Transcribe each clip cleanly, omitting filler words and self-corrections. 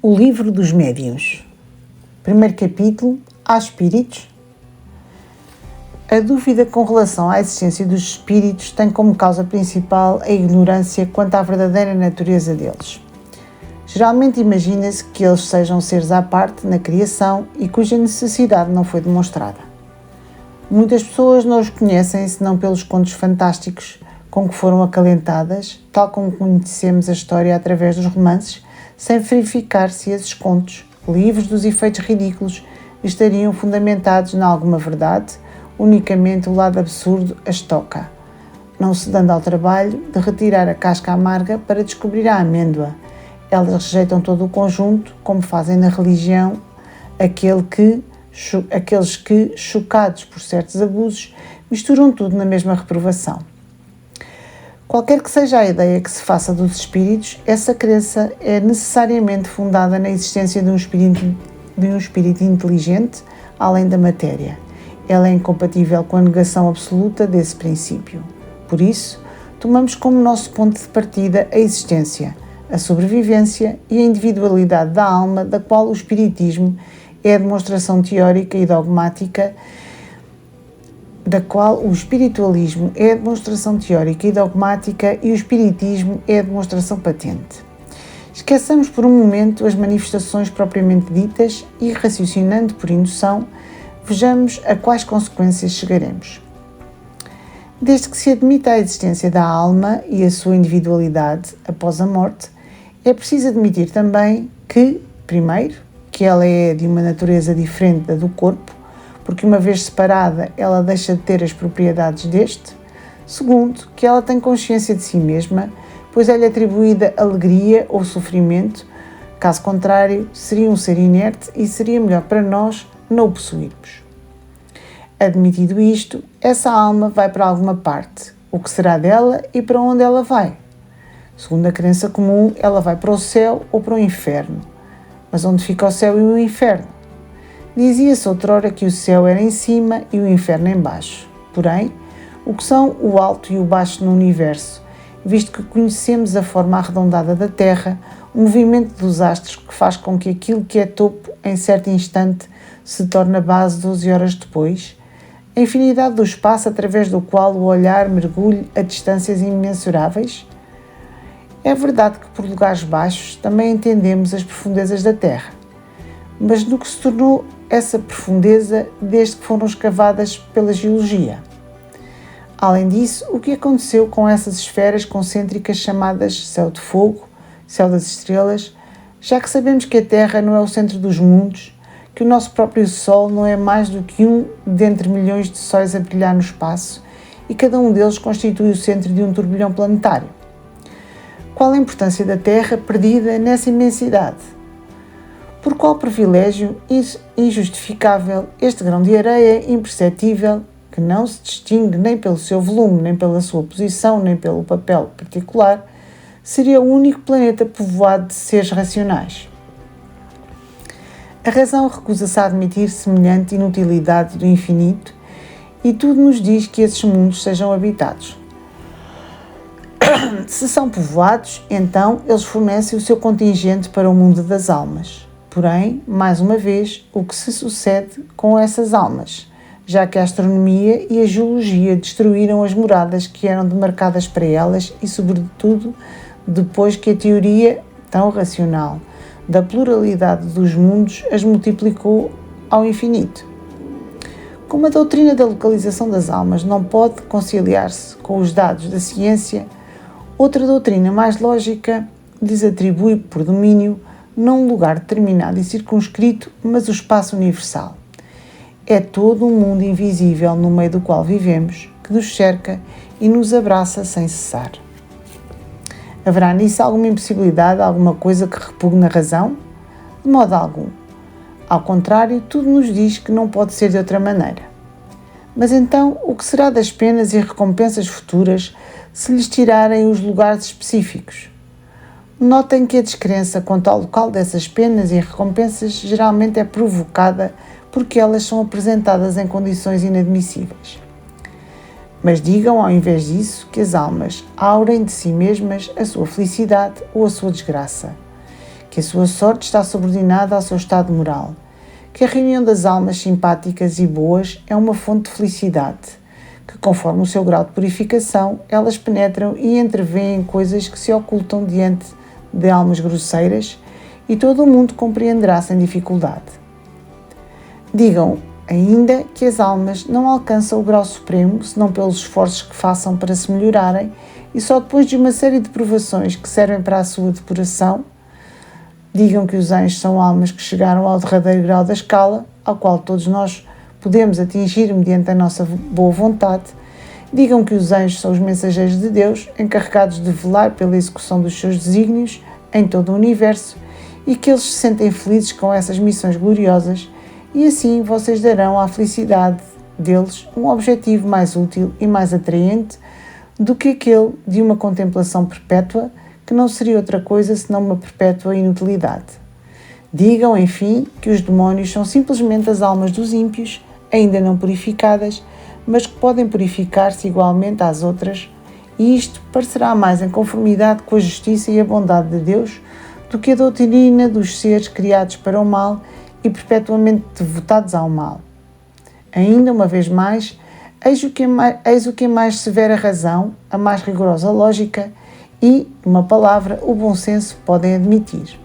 O livro dos médiuns. Primeiro capítulo. Há espíritos? A dúvida com relação à existência dos espíritos tem como causa principal a ignorância quanto à verdadeira natureza deles. Geralmente imagina-se que eles sejam seres à parte na criação e cuja necessidade não foi demonstrada. Muitas pessoas não os conhecem senão pelos contos fantásticos com que foram acalentadas, tal como conhecemos a história através dos romances, sem verificar se esses contos, livres dos efeitos ridículos, estariam fundamentados em alguma verdade. Unicamente o lado absurdo as toca, não se dando ao trabalho de retirar a casca amarga para descobrir a amêndoa. Elas rejeitam todo o conjunto, como fazem na religião aqueles que, chocados por certos abusos, misturam tudo na mesma reprovação. Qualquer que seja a ideia que se faça dos espíritos, essa crença é necessariamente fundada na existência de um espírito inteligente, além da matéria. Ela é incompatível com a negação absoluta desse princípio. Por isso, tomamos como nosso ponto de partida a existência, a sobrevivência e a individualidade da alma, da qual o espiritismo é a demonstração teórica e dogmática, o espiritualismo é a demonstração teórica e dogmática e o espiritismo é a demonstração patente. Esqueçamos por um momento as manifestações propriamente ditas e, raciocinando por indução, vejamos a quais consequências chegaremos. Desde que se admita a existência da alma e a sua individualidade após a morte, é preciso admitir também que, primeiro, que ela é de uma natureza diferente da do corpo, porque uma vez separada ela deixa de ter as propriedades deste. Segundo, que ela tem consciência de si mesma, pois é-lhe atribuída alegria ou sofrimento. Caso contrário, seria um ser inerte e seria melhor para nós não o possuirmos. Admitido isto, essa alma vai para alguma parte. O que será dela e para onde ela vai? Segundo a crença comum, ela vai para o céu ou para o inferno. Mas onde fica o céu e o inferno? Dizia-se outrora que o céu era em cima e o inferno em baixo. Porém, o que são o alto e o baixo no universo, visto que conhecemos a forma arredondada da Terra, o movimento dos astros que faz com que aquilo que é topo em certo instante se torne base 12 horas depois, a infinidade do espaço através do qual o olhar mergulha a distâncias imensuráveis? É verdade que por lugares baixos também entendemos as profundezas da Terra, mas no que se tornou essa profundeza desde que foram escavadas pela geologia? Além disso, o que aconteceu com essas esferas concêntricas chamadas céu de fogo, céu das estrelas, já que sabemos que a Terra não é o centro dos mundos, que o nosso próprio Sol não é mais do que um dentre milhões de sóis a brilhar no espaço e cada um deles constitui o centro de um turbilhão planetário? Qual a importância da Terra perdida nessa imensidade? Por qual privilégio injustificável este grão de areia imperceptível, que não se distingue nem pelo seu volume, nem pela sua posição, nem pelo papel particular, seria o único planeta povoado de seres racionais? A razão recusa-se a admitir semelhante inutilidade do infinito e tudo nos diz que esses mundos sejam habitados. Se são povoados, então eles fornecem o seu contingente para o mundo das almas. Porém, mais uma vez, o que se sucede com essas almas, já que a astronomia e a geologia destruíram as moradas que eram demarcadas para elas e, sobretudo, depois que a teoria, tão racional, da pluralidade dos mundos as multiplicou ao infinito. Como a doutrina da localização das almas não pode conciliar-se com os dados da ciência, outra doutrina mais lógica lhes atribui por domínio não um lugar determinado e circunscrito, mas o espaço universal. É todo um mundo invisível no meio do qual vivemos, que nos cerca e nos abraça sem cessar. Haverá nisso alguma impossibilidade, alguma coisa que repugne a razão? De modo algum. Ao contrário, tudo nos diz que não pode ser de outra maneira. Mas então, o que será das penas e recompensas futuras se lhes tirarem os lugares específicos? Notem que a descrença quanto ao local dessas penas e recompensas geralmente é provocada porque elas são apresentadas em condições inadmissíveis. Mas digam, ao invés disso, que as almas aurem de si mesmas a sua felicidade ou a sua desgraça, que a sua sorte está subordinada ao seu estado moral, que a reunião das almas simpáticas e boas é uma fonte de felicidade, que conforme o seu grau de purificação, elas penetram e entreveem coisas que se ocultam diante de almas grosseiras e todo o mundo compreenderá sem dificuldade. Digam ainda que as almas não alcançam o grau supremo senão pelos esforços que façam para se melhorarem e só depois de uma série de provações que servem para a sua depuração. Digam que os anjos são almas que chegaram ao derradeiro grau da escala, ao qual todos nós podemos atingir mediante a nossa boa vontade. Digam que os anjos são os mensageiros de Deus, encarregados de velar pela execução dos seus desígnios em todo o universo e que eles se sentem felizes com essas missões gloriosas e assim vocês darão à felicidade deles um objetivo mais útil e mais atraente do que aquele de uma contemplação perpétua, que não seria outra coisa senão uma perpétua inutilidade. Digam, enfim, que os demónios são simplesmente as almas dos ímpios, ainda não purificadas, mas que podem purificar-se igualmente às outras, e isto parecerá mais em conformidade com a justiça e a bondade de Deus do que a doutrina dos seres criados para o mal e perpetuamente devotados ao mal. Ainda uma vez mais, eis o que é mais severa razão, a mais rigorosa lógica e, numa palavra, o bom senso podem admitir.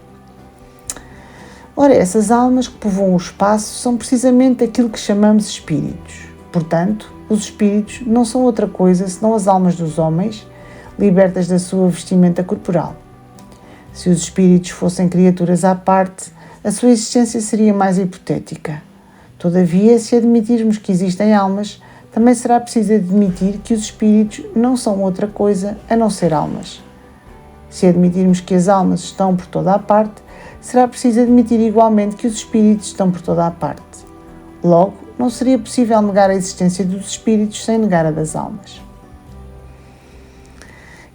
Ora, essas almas que povoam o espaço são precisamente aquilo que chamamos espíritos. Portanto, os espíritos não são outra coisa senão as almas dos homens, libertas da sua vestimenta corporal. Se os espíritos fossem criaturas à parte, a sua existência seria mais hipotética. Todavia, se admitirmos que existem almas, também será preciso admitir que os espíritos não são outra coisa a não ser almas. Se admitirmos que as almas estão por toda a parte, será preciso admitir igualmente que os espíritos estão por toda a parte. Logo, não seria possível negar a existência dos espíritos sem negar a das almas.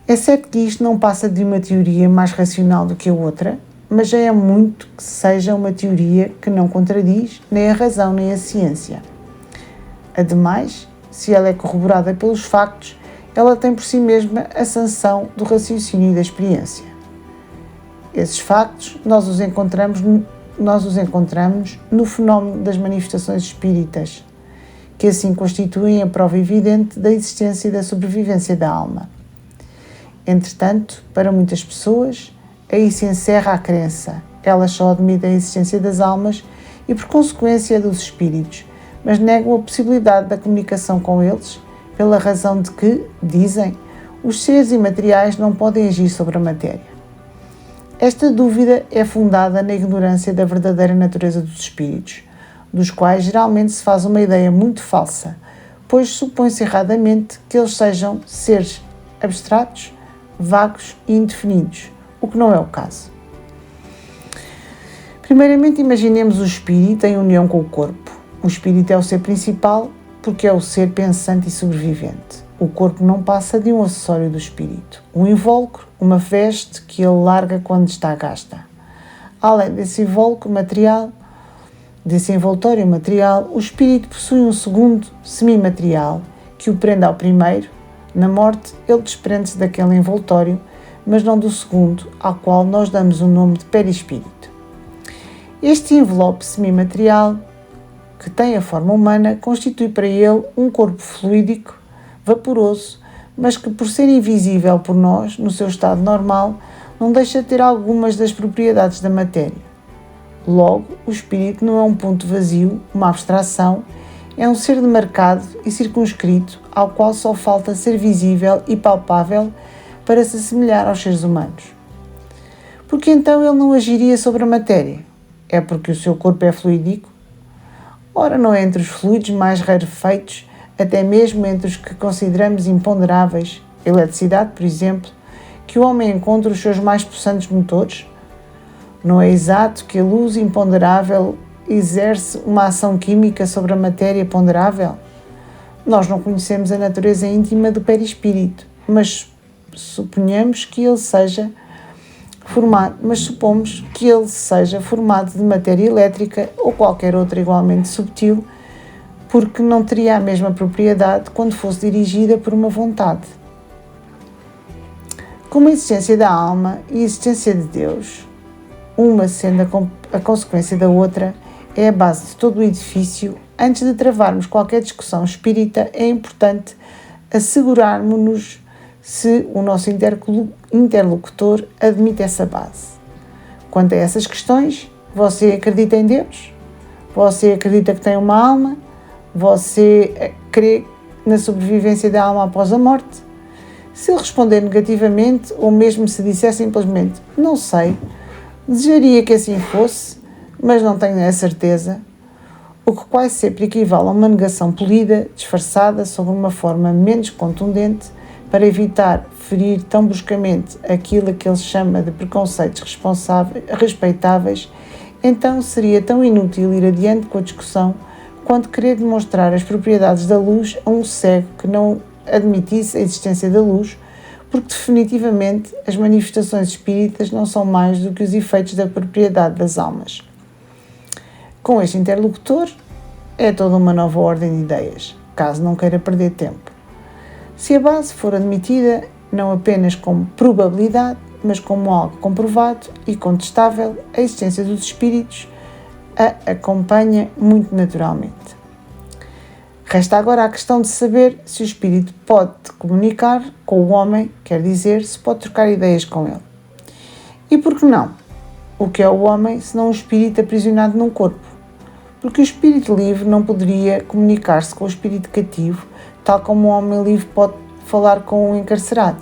É certo que isto não passa de uma teoria mais racional do que a outra, mas já é muito que seja uma teoria que não contradiz nem a razão nem a ciência. Ademais, se ela é corroborada pelos factos, ela tem por si mesma a sanção do raciocínio e da experiência. Esses factos nós os encontramos no fenómeno das manifestações espíritas, que assim constituem a prova evidente da existência e da sobrevivência da alma. Entretanto, para muitas pessoas, aí se encerra a crença. Elas só admitem a existência das almas e, por consequência, dos espíritos, mas negam a possibilidade da comunicação com eles, pela razão de que, dizem, os seres imateriais não podem agir sobre a matéria. Esta dúvida é fundada na ignorância da verdadeira natureza dos espíritos, dos quais geralmente se faz uma ideia muito falsa, pois supõe-se erradamente que eles sejam seres abstratos, vagos e indefinidos, o que não é o caso. Primeiramente, imaginemos o espírito em união com o corpo. O espírito é o ser principal porque é o ser pensante e sobrevivente. O corpo não passa de um acessório do espírito, um invólucro, uma veste que ele larga quando está gasta. Além desse invólucro material, desse envoltório material, o espírito possui um segundo semimaterial que o prende ao primeiro. Na morte, ele desprende-se daquele envoltório, mas não do segundo, ao qual nós damos o nome de perispírito. Este envelope semimaterial, que tem a forma humana, constitui para ele um corpo fluídico, vaporoso, mas que, por ser invisível por nós, no seu estado normal, não deixa de ter algumas das propriedades da matéria. Logo, o espírito não é um ponto vazio, uma abstração, é um ser demarcado e circunscrito, ao qual só falta ser visível e palpável para se assemelhar aos seres humanos. Porque então ele não agiria sobre a matéria? É porque o seu corpo é fluídico? Ora, não é entre os fluidos mais rarefeitos, até mesmo entre os que consideramos imponderáveis, eletricidade, por exemplo, que o homem encontra os seus mais possantes motores? Não é exato que a luz imponderável exerce uma ação química sobre a matéria ponderável? Nós não conhecemos a natureza íntima do perispírito, mas supomos que ele seja formado de matéria elétrica ou qualquer outra igualmente subtil, porque não teria a mesma propriedade quando fosse dirigida por uma vontade. Como a existência da alma e a existência de Deus, uma sendo a consequência da outra, é a base de todo o edifício. Antes de travarmos qualquer discussão espírita, é importante assegurarmos-nos se o nosso interlocutor admite essa base. Quanto a essas questões, você acredita em Deus? Você acredita que tem uma alma? Você crê na sobrevivência da alma após a morte? Se ele responder negativamente, ou mesmo se disser simplesmente não sei, desejaria que assim fosse, mas não tenho a certeza, o que quase sempre equivale a uma negação polida, disfarçada sob uma forma menos contundente, para evitar ferir tão bruscamente aquilo que ele chama de preconceitos respeitáveis. Então seria tão inútil ir adiante com a discussão quanto querer demonstrar as propriedades da luz a um cego que não admitisse a existência da luz, porque definitivamente as manifestações espíritas não são mais do que os efeitos da propriedade das almas. Com este interlocutor é toda uma nova ordem de ideias, caso não queira perder tempo. Se a base for admitida não apenas como probabilidade, mas como algo comprovado e contestável, a existência dos espíritos a acompanha muito naturalmente. Resta agora a questão de saber se o espírito pode comunicar com o homem, quer dizer, se pode trocar ideias com ele. E por que não? O que é o homem senão um espírito aprisionado num corpo? Porque o espírito livre não poderia comunicar-se com o espírito cativo, tal como o homem livre pode falar com um encarcerado.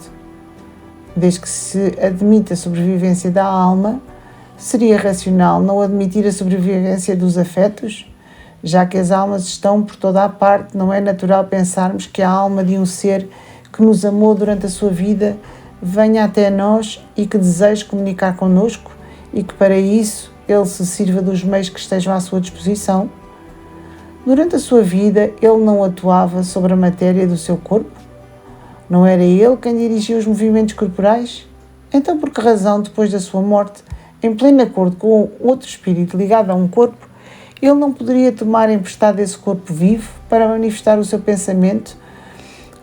Desde que se admita a sobrevivência da alma, seria racional não admitir a sobrevivência dos afetos? Já que as almas estão por toda a parte, não é natural pensarmos que a alma de um ser que nos amou durante a sua vida venha até nós e que deseje comunicar connosco e que para isso ele se sirva dos meios que estejam à sua disposição? Durante a sua vida, ele não atuava sobre a matéria do seu corpo? Não era ele quem dirigia os movimentos corporais? Então, por que razão, depois da sua morte, em pleno acordo com outro espírito ligado a um corpo, ele não poderia tomar emprestado esse corpo vivo para manifestar o seu pensamento,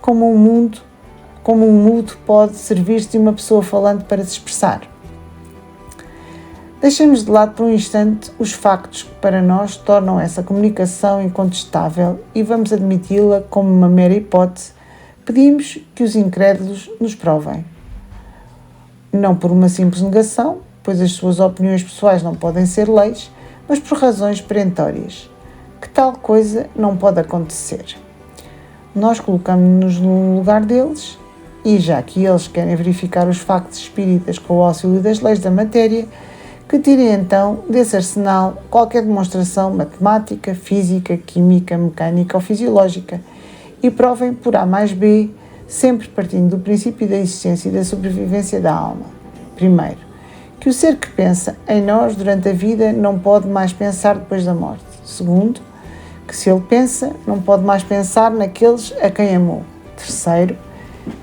como um mudo pode servir-se de uma pessoa falante para se expressar? Deixemos de lado por um instante os factos que para nós tornam essa comunicação incontestável e vamos admiti-la como uma mera hipótese. Pedimos que os incrédulos nos provem. Não por uma simples negação, pois as suas opiniões pessoais não podem ser leis, mas por razões perentórias, que tal coisa não pode acontecer. Nós colocamos-nos no lugar deles e, já que eles querem verificar os factos espíritas com o auxílio das leis da matéria, que tirem então desse arsenal qualquer demonstração matemática, física, química, mecânica ou fisiológica e provem por A mais B, sempre partindo do princípio da existência e da sobrevivência da alma. Primeiro, que o ser que pensa em nós durante a vida não pode mais pensar depois da morte. Segundo, que se ele pensa, não pode mais pensar naqueles a quem amou. Terceiro,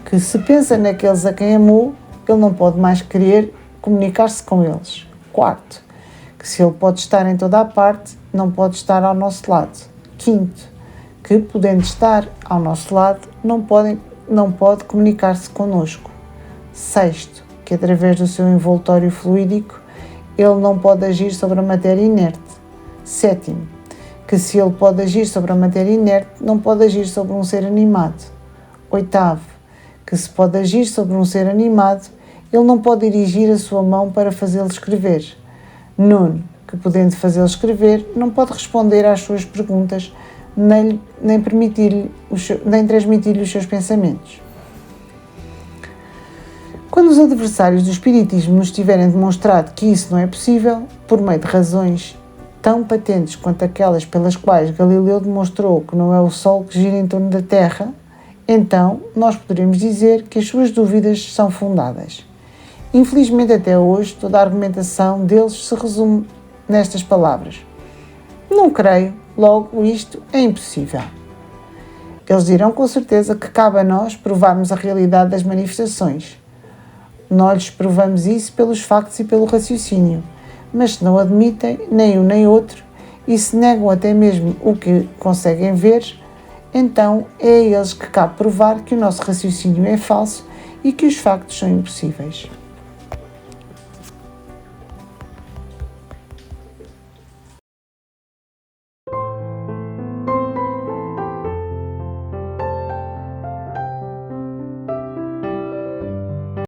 que se pensa naqueles a quem amou, ele não pode mais querer comunicar-se com eles. Quarto, que se ele pode estar em toda a parte, não pode estar ao nosso lado. Quinto, que podendo estar ao nosso lado, não pode comunicar-se connosco. Sexto, que através do seu envoltório fluídico, ele não pode agir sobre a matéria inerte. Sétimo, que se ele pode agir sobre a matéria inerte, não pode agir sobre um ser animado. Oitavo, que se pode agir sobre um ser animado, ele não pode dirigir a sua mão para fazê-lo escrever. Nono, que podendo fazê-lo escrever, não pode responder às suas perguntas, nem transmitir-lhe os seus pensamentos. Quando os adversários do espiritismo nos tiverem demonstrado que isso não é possível, por meio de razões tão patentes quanto aquelas pelas quais Galileu demonstrou que não é o Sol que gira em torno da Terra, então nós poderemos dizer que as suas dúvidas são fundadas. Infelizmente, até hoje, toda a argumentação deles se resume nestas palavras: não creio, logo isto é impossível. Eles dirão com certeza que cabe a nós provarmos a realidade das manifestações. Nós lhes provamos isso pelos factos e pelo raciocínio, mas se não admitem nem um nem outro e se negam até mesmo o que conseguem ver, então é a eles que cabe provar que o nosso raciocínio é falso e que os factos são impossíveis.